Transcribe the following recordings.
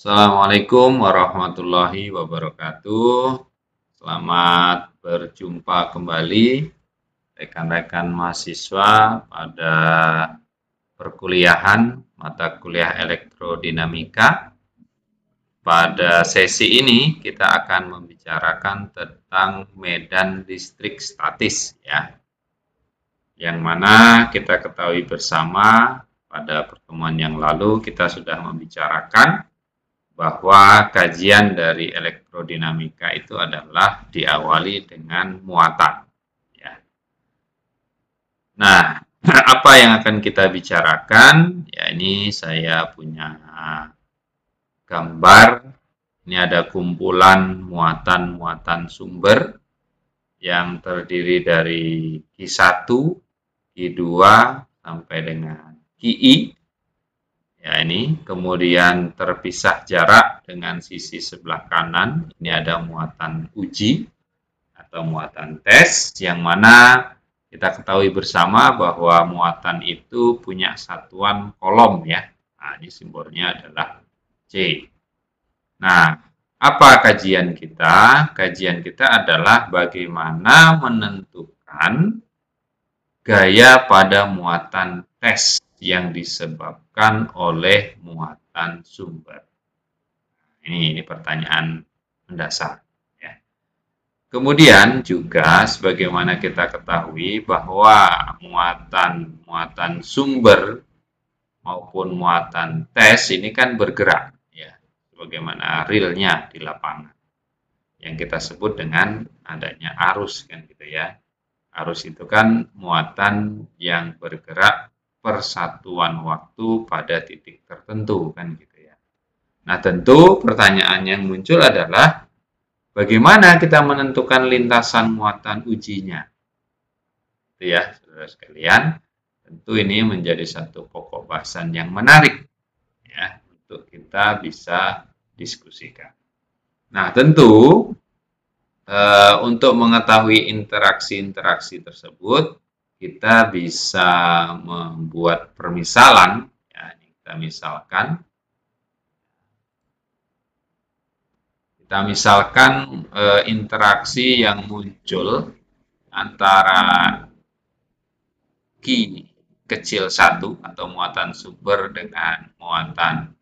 Assalamualaikum warahmatullahi wabarakatuh. Selamat berjumpa kembali rekan-rekan mahasiswa pada perkuliahan mata kuliah elektrodinamika. Pada sesi ini kita akan membicarakan tentang medan listrik statis ya. Yang mana kita ketahui bersama pada pertemuan yang lalu kita sudah membicarakan bahwa kajian dari elektrodinamika itu adalah diawali dengan muatan. Ya. Nah, apa yang akan kita bicarakan? Ya, ini saya punya gambar. Ini ada kumpulan muatan-muatan sumber yang terdiri dari Q1, Q2, sampai dengan Qi. Ya, ini kemudian terpisah jarak dengan sisi sebelah kanan. Ini ada muatan uji atau muatan tes, yang mana kita ketahui bersama bahwa muatan itu punya satuan kolom ya. Nah, ini simbolnya adalah C. Nah, apa kajian kita? Kajian kita adalah bagaimana menentukan gaya pada muatan tes yang disebabkan oleh muatan sumber. Ini pertanyaan mendasar. Ya. Kemudian juga sebagaimana kita ketahui bahwa muatan sumber maupun muatan tes ini kan bergerak, ya, sebagaimana realnya di lapangan. Yang kita sebut dengan adanya arus kan gitu ya. Arus itu kan muatan yang bergerak per satuan waktu pada titik tertentu kan gitu ya. Nah, tentu pertanyaan yang muncul adalah bagaimana kita menentukan lintasan muatan ujinya. Itu ya, saudara sekalian. Tentu ini menjadi satu pokok bahasan yang menarik ya untuk kita bisa diskusikan. Nah, tentu untuk mengetahui interaksi-interaksi tersebut, kita bisa membuat permisalan. Ya, kita misalkan interaksi yang muncul antara Q kecil 1 atau muatan sumber dengan muatan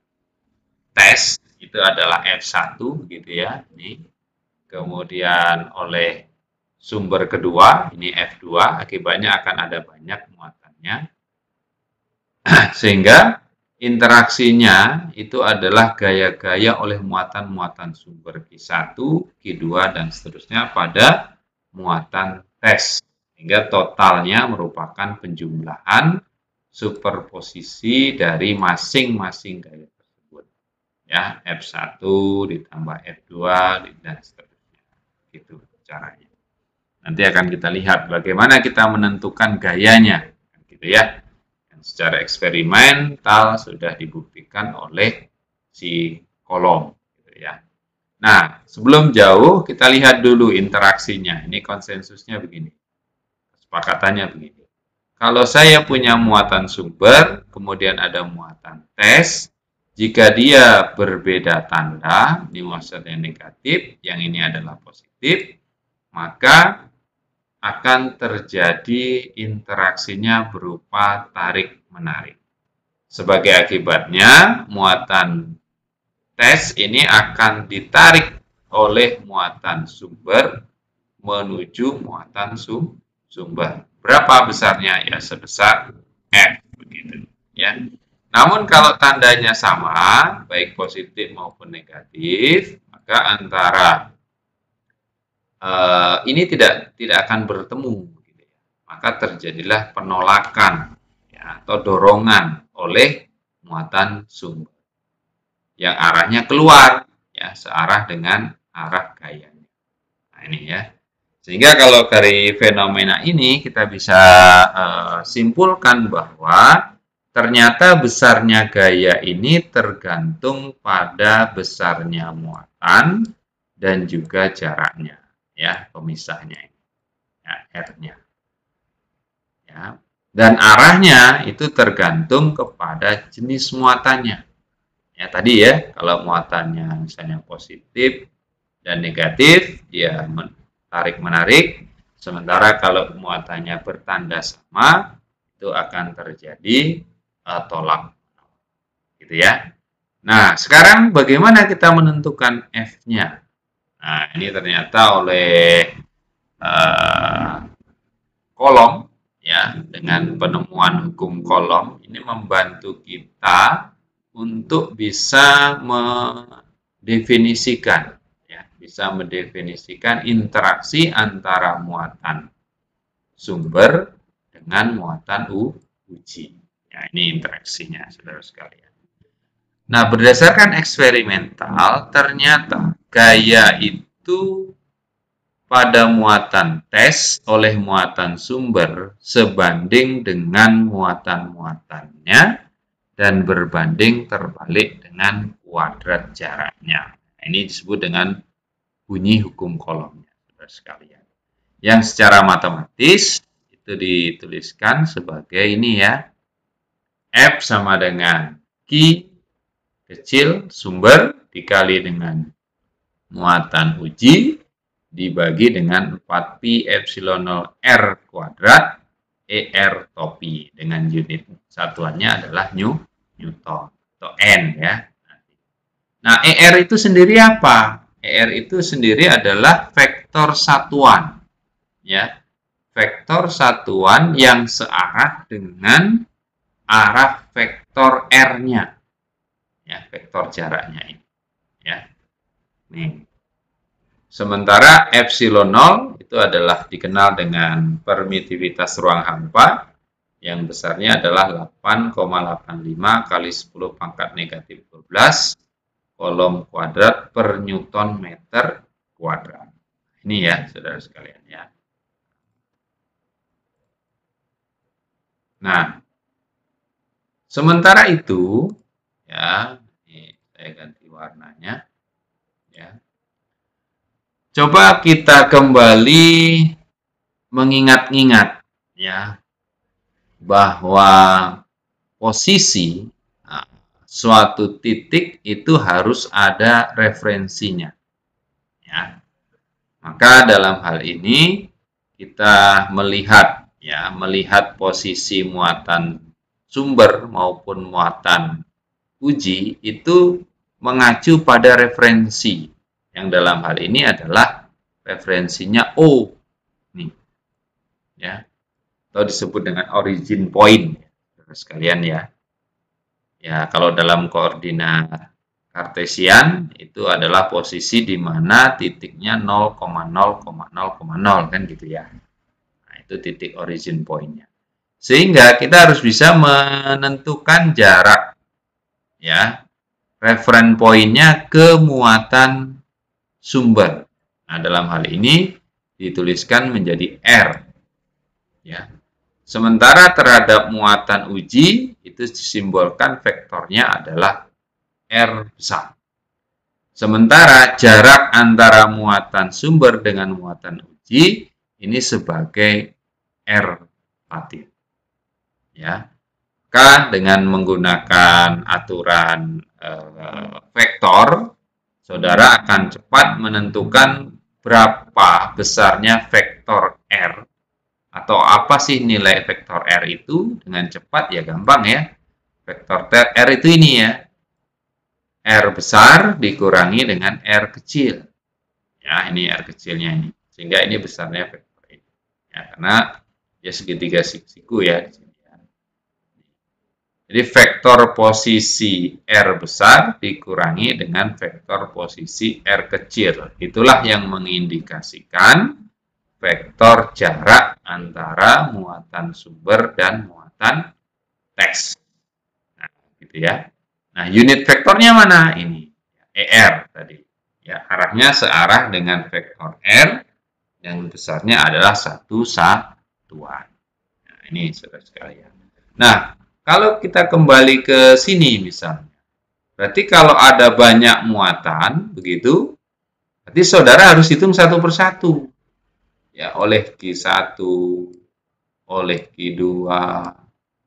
tes, itu adalah F1 gitu ya. Ini kemudian oleh sumber kedua, ini F2, akibatnya akan ada banyak muatannya. Sehingga interaksinya itu adalah gaya-gaya oleh muatan-muatan sumber Q1, Q2, dan seterusnya pada muatan tes. Sehingga totalnya merupakan penjumlahan superposisi dari masing-masing gaya tersebut. Ya, F1 ditambah F2 dan seterusnya. Gitu caranya. Nanti akan kita lihat bagaimana kita menentukan gayanya, gitu ya. Dan secara eksperimental sudah dibuktikan oleh si kolom, gitu ya. Nah, sebelum jauh kita lihat dulu interaksinya. Ini konsensusnya begini, kesepakatannya begini. Kalau saya punya muatan sumber, kemudian ada muatan tes, jika dia berbeda tanda, ini muatannya negatif, yang ini adalah positif, maka akan terjadi interaksinya berupa tarik-menarik. Sebagai akibatnya, muatan tes ini akan ditarik oleh muatan sumber menuju muatan sumber. Berapa besarnya? Ya, sebesar F. Begitu, ya. Namun kalau tandanya sama, baik positif maupun negatif, maka antara ini tidak akan bertemu, gitu ya. Maka terjadilah penolakan ya, atau dorongan oleh muatan sumber yang arahnya keluar, ya, searah dengan arah gayanya. Nah, ini ya. Sehingga kalau dari fenomena ini kita bisa simpulkan bahwa ternyata besarnya gaya ini tergantung pada besarnya muatan dan juga jaraknya. Ya, pemisahnya ini, ya, R-nya. Ya. Dan arahnya itu tergantung kepada jenis muatannya. Ya tadi ya, kalau muatannya misalnya positif dan negatif, dia tarik-menarik. Sementara kalau muatannya bertanda sama, itu akan terjadi tolak. Gitu ya. Nah, sekarang bagaimana kita menentukan F-nya? Nah, ini ternyata oleh kolom, ya, dengan penemuan hukum kolom, ini membantu kita untuk bisa mendefinisikan, ya, bisa mendefinisikan interaksi antara muatan sumber dengan muatan uji. Ya, ini interaksinya, saudara sekalian. Nah, berdasarkan eksperimental, ternyata gaya itu pada muatan tes oleh muatan sumber sebanding dengan muatan-muatannya dan berbanding terbalik dengan kuadrat jaraknya. Nah, ini disebut dengan bunyi hukum kolomnya, saudara sekalian. Yang secara matematis itu dituliskan sebagai ini ya, F sama dengan Q kecil sumber dikali dengan muatan uji dibagi dengan 4pi epsilon 0 R kuadrat ER topi dengan unit satuannya adalah Newton atau N ya. Nah, ER itu sendiri apa? ER itu sendiri adalah vektor satuan ya. Vektor satuan yang searah dengan arah vektor R-nya. Ya, vektor jaraknya ini ya. Nih. Sementara epsilon 0 itu adalah dikenal dengan permitivitas ruang hampa yang besarnya adalah 8,85 kali 10 pangkat negatif 12 kolom kuadrat per Newton meter kuadrat. Ini ya, saudara sekalian ya. Nah, sementara itu ya, ini saya ganti warnanya ya. Coba kita kembali mengingat-ingat ya bahwa posisi suatu titik itu harus ada referensinya ya. Maka dalam hal ini kita melihat ya, melihat posisi muatan sumber maupun muatan uji itu mengacu pada referensi yang dalam hal ini adalah referensinya O nih ya, atau disebut dengan origin point sekalian ya. Ya, kalau dalam koordinat Kartesian itu adalah posisi di mana titiknya 0,0,0,0 kan gitu ya. Nah, itu titik origin point-nya. Sehingga kita harus bisa menentukan jarak ya, reference point-nya ke muatan sumber. Nah, dalam hal ini dituliskan menjadi R. Ya. Sementara terhadap muatan uji itu disimbolkan vektornya adalah R besar. Sementara jarak antara muatan sumber dengan muatan uji ini sebagai R patin. Ya. Maka dengan menggunakan aturan vektor, saudara akan cepat menentukan berapa besarnya vektor R atau apa sih nilai vektor R itu dengan cepat ya, gampang ya. Vektor R itu ini ya, R besar dikurangi dengan R kecil. Ya, ini R kecilnya ini. Sehingga ini besarnya vektor ini. Ya, karena dia segitiga siku ya. Jadi vektor posisi R besar dikurangi dengan vektor posisi R kecil. Itulah yang mengindikasikan vektor jarak antara muatan sumber dan muatan teks. Nah, gitu ya. Nah, unit vektornya mana? Ini ER tadi. Ya, arahnya searah dengan vektor R yang besarnya adalah 1 satuan. Nah, ini saudara sekalian. Nah, kalau kita kembali ke sini misalnya, berarti kalau ada banyak muatan, begitu, berarti saudara harus hitung satu persatu. Ya, oleh Q1, oleh Q2,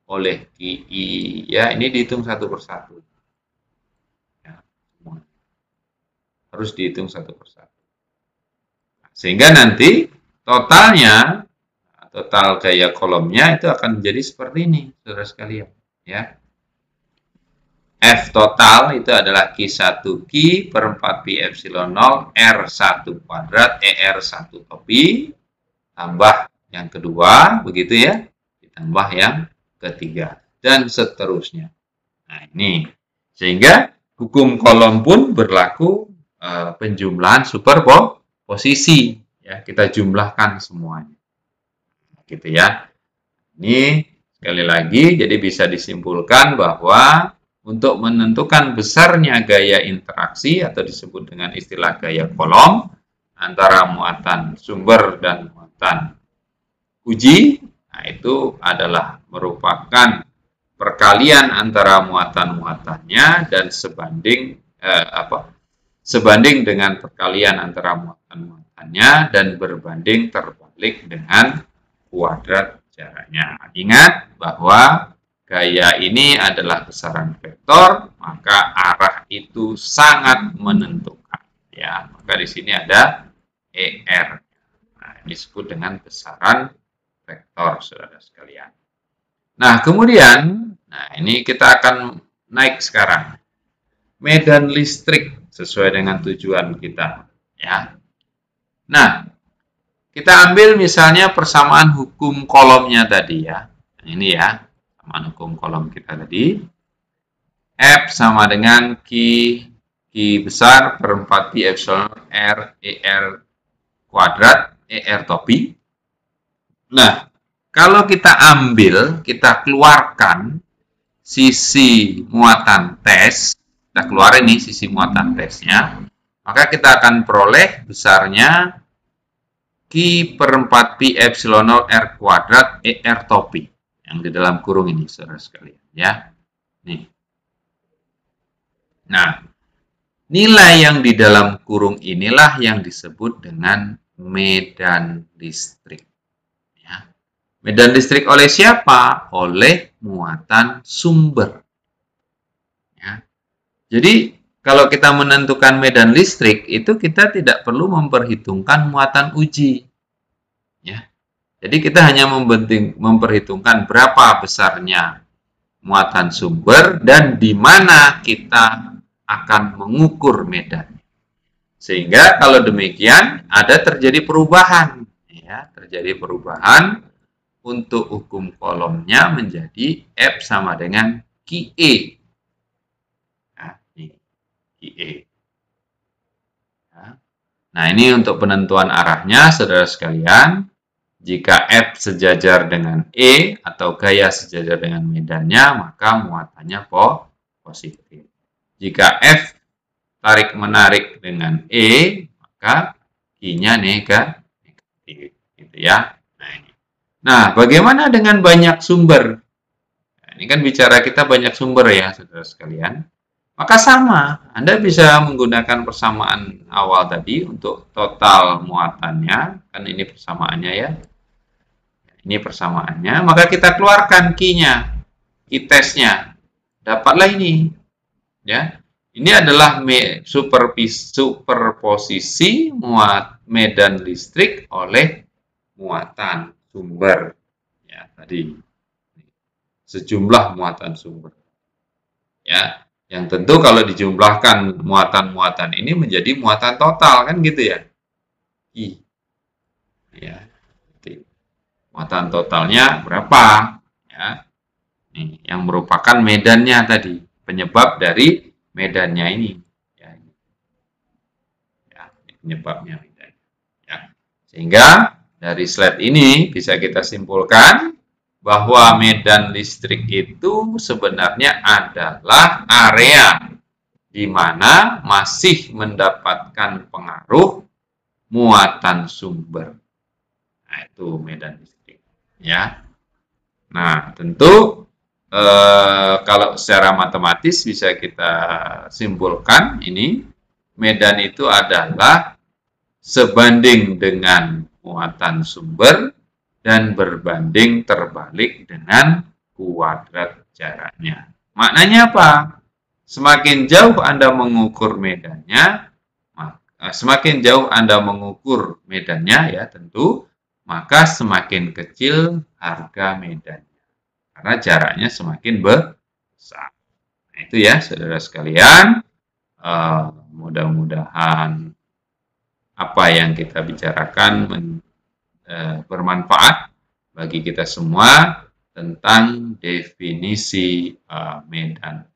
oleh QI, ya ini dihitung satu persatu. harus dihitung satu persatu. Sehingga nanti totalnya, total gaya kolomnya itu akan menjadi seperti ini, saudara sekalian. Ya. F total itu adalah Q1 Q per 4 Pi epsilon 0 R1 kuadrat ER1 topi tambah yang kedua, begitu ya, ditambah yang ketiga, dan seterusnya. Nah ini, sehingga hukum kolom pun berlaku penjumlahan superposisi, ya, kita jumlahkan semuanya, gitu ya. Ini sekali lagi, jadi bisa disimpulkan bahwa untuk menentukan besarnya gaya interaksi atau disebut dengan istilah gaya kolom antara muatan sumber dan muatan uji, nah itu adalah merupakan perkalian antara muatan-muatannya dan sebanding dengan perkalian antara muatan-muatannya dan berbanding terbalik dengan kuadrat jaraknya. Ingat bahwa gaya ini adalah besaran vektor, maka arah itu sangat menentukan. Ya, maka di sini ada ER. Nah, disebut dengan besaran vektor, saudara sekalian. Nah, kemudian, ini kita akan naik sekarang. Medan listrik sesuai dengan tujuan kita. Ya. Nah, kita ambil misalnya persamaan hukum kolomnya tadi ya. Ini ya. Hukum kolom kita tadi, F sama dengan Q besar per 4 Pi epsilon R ER kuadrat ER topi. Nah, kalau kita ambil, kita keluarkan sisi muatan tes, kita keluarin nih sisi muatan tesnya, maka kita akan peroleh besarnya Q per 4 Pi epsilon 0 R kuadrat ER topi. Yang di dalam kurung ini, saudara sekalian, ya. Nih. Nah, nilai yang di dalam kurung inilah yang disebut dengan medan listrik. Ya. Medan listrik oleh siapa? Oleh muatan sumber. Ya. Jadi, kalau kita menentukan medan listrik, itu kita tidak perlu memperhitungkan muatan uji. Ya. Jadi kita hanya memperhitungkan berapa besarnya muatan sumber dan di mana kita akan mengukur medan. Sehingga kalau demikian ada terjadi perubahan, ya, terjadi perubahan untuk hukum kolomnya menjadi F sama dengan QE. Nah, ini QE. Nah, ini untuk penentuan arahnya, saudara sekalian. Jika F sejajar dengan E atau gaya sejajar dengan medannya, maka muatannya positif. Jika F tarik-menarik dengan E, maka Q-nya negatif. Gitu ya. Nah, bagaimana dengan banyak sumber? Nah, ini kan bicara kita banyak sumber ya, saudara sekalian. Maka sama, Anda bisa menggunakan persamaan awal tadi untuk total muatannya, kan ini persamaannya ya. Ini persamaannya, maka kita keluarkan Q-nya, Q-tesnya. Dapatlah ini. Ya. Ini adalah superposisi medan listrik oleh muatan sumber. Ya, tadi. Sejumlah muatan sumber. Ya, yang tentu kalau dijumlahkan muatan-muatan ini menjadi muatan total, kan gitu ya. I. Ya. Muatan totalnya berapa? Ya. Nih, yang merupakan medannya tadi, penyebab dari medannya ini. Ya, penyebabnya medan. Ya. Sehingga dari slide ini bisa kita simpulkan bahwa medan listrik itu sebenarnya adalah area di mana masih mendapatkan pengaruh muatan sumber. Nah, itu medan listrik. Ya, nah tentu kalau secara matematis bisa kita simpulkan ini medan itu adalah sebanding dengan muatan sumber dan berbanding terbalik dengan kuadrat jaraknya. Maknanya apa? Semakin jauh Anda mengukur medannya, semakin jauh Anda mengukur medannya ya tentu, maka semakin kecil harga medannya. Karena jaraknya semakin besar. Nah, itu ya saudara sekalian, mudah-mudahan apa yang kita bicarakan bermanfaat bagi kita semua tentang definisi medan